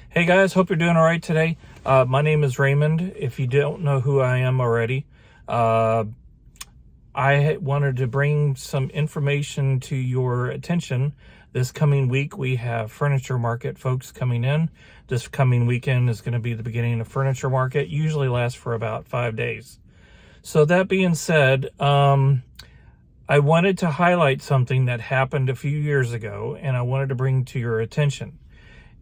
Hey guys, hope you're doing all right today. My name is Raymond. If you don't know who I am already, I wanted to bring some information to your attention. This coming week, we have furniture market folks coming in. This coming weekend is going to be the beginning of furniture market. Usually lasts for about 5 days. So that being said, I wanted to highlight something that happened a few years ago, and I wanted to bring to your attention.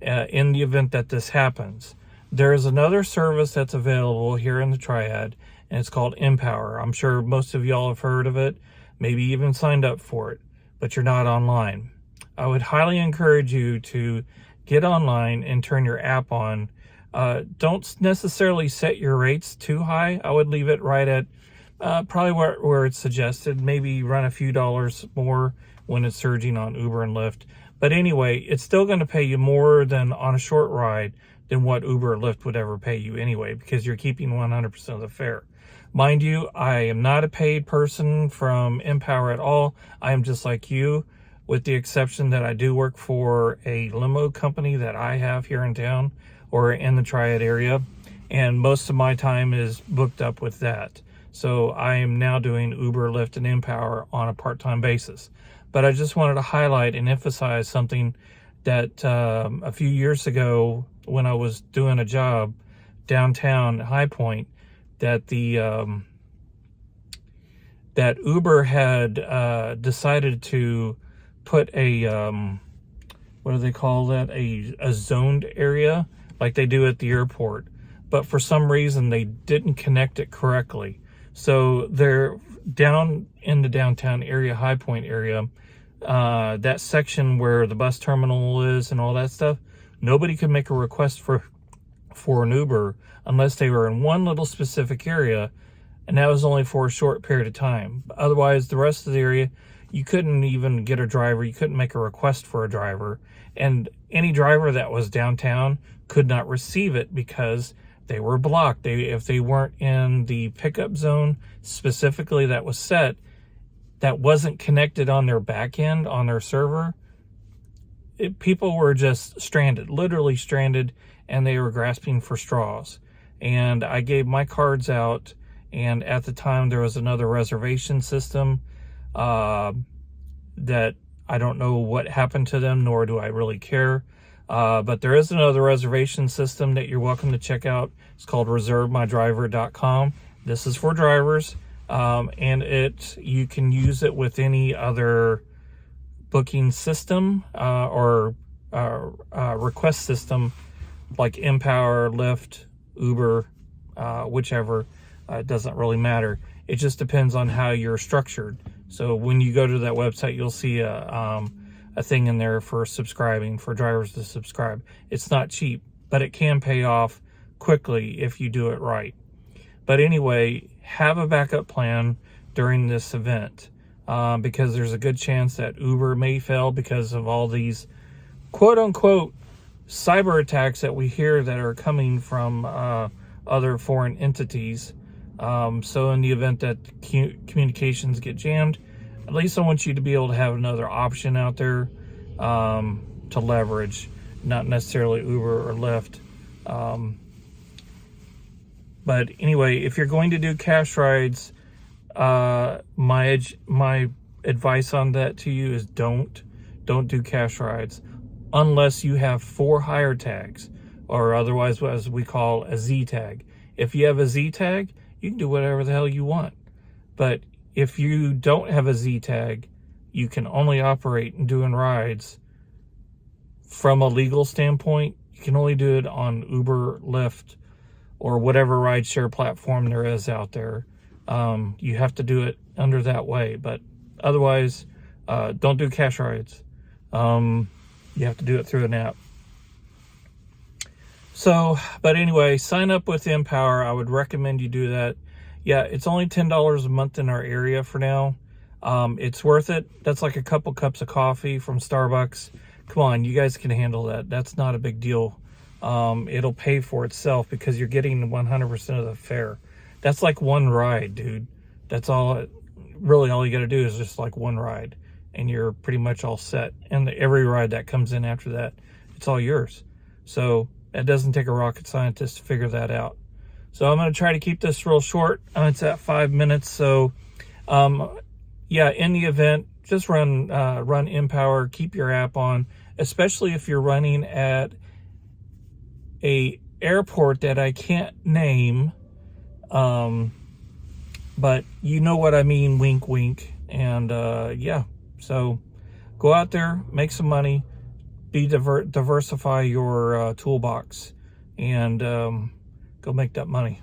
In the event that this happens, there is another service that's available here in the Triad, and it's called MPower. I'm sure most of y'all have heard of it, maybe even signed up for it, but you're not online. I would highly encourage you to get online and turn your app on. Don't necessarily set your rates too high. I would leave it right at probably where it's suggested. Maybe run a few dollars more when it's surging on Uber and Lyft. But anyway, it's still going to pay you more than on a short ride than what Uber or Lyft would ever pay you anyway, because you're keeping 100% of the fare. Mind you, I am not a paid person from MPower at all. I am just like you, with the exception that I do work for a limo company that I have here in town or in the Triad area, and most of my time is booked up with that. So I am now doing Uber, Lyft, and MPower on a part-time basis. But I just wanted to highlight and emphasize something that a few years ago when I was doing a job downtown High Point, that that Uber had decided to put a what do they call that? A zoned area like they do at the airport. But for some reason they didn't connect it correctly. So they're down in the downtown area, High Point area, that section where the bus terminal is and all that stuff, nobody could make a request for an Uber unless they were in one little specific area, and that was only for a short period of time. Otherwise, the rest of the area, you couldn't even get a driver. You couldn't make a request for a driver, and any driver that was downtown could not receive it because they were blocked. If they weren't in the pickup zone specifically that was set, that wasn't connected on their back end, on their server, people were just stranded, literally stranded, and they were grasping for straws. And I gave my cards out, and at the time there was another reservation system that I don't know what happened to them, nor do I really care. But there is another reservation system that you're welcome to check out. It's called reservemydriver.com. This is for drivers, and you can use it with any other booking system or request system like MPower, Lyft, Uber, whichever. It doesn't really matter. It just depends on how you're structured. So when you go to that website, you'll see a thing in there for subscribing, for drivers to subscribe. It's not cheap, but it can pay off quickly if you do it right. But anyway, have a backup plan during this event because there's a good chance that Uber may fail because of all these quote-unquote cyber attacks that we hear that are coming from other foreign entities. So in the event that communications get jammed, at least I want you to be able to have another option out there to leverage, not necessarily Uber or Lyft. But anyway, if you're going to do cash rides, my advice on that to you is don't do cash rides unless you have 4 hire tags, or otherwise as we call a Z tag. If you have a Z tag, you can do whatever the hell you want. But if you don't have a Z tag, you can only operate in doing rides from a legal standpoint. You can only do it on Uber, Lyft, or whatever rideshare platform there is out there. You have to do it under that way. But otherwise, don't do cash rides. You have to do it through an app. So, but anyway, sign up with MPower. I would recommend you do that. Yeah, it's only $10 a month in our area for now. It's worth it. That's like a couple cups of coffee from Starbucks. Come on, you guys can handle that. That's not a big deal. It'll pay for itself because you're getting 100% of the fare. That's like one ride, dude. That's all. Really, all you got to do is just like one ride, and you're pretty much all set. And every ride that comes in after that, it's all yours. So It doesn't take a rocket scientist to figure that out. So I'm going to try to keep this real short. It's at 5 minutes. So yeah, in the event, just run MPower, keep your app on, especially if you're running at a airport that I can't name, but you know what I mean, wink, wink. And yeah, so go out there, make some money, diversify your toolbox, and go make that money.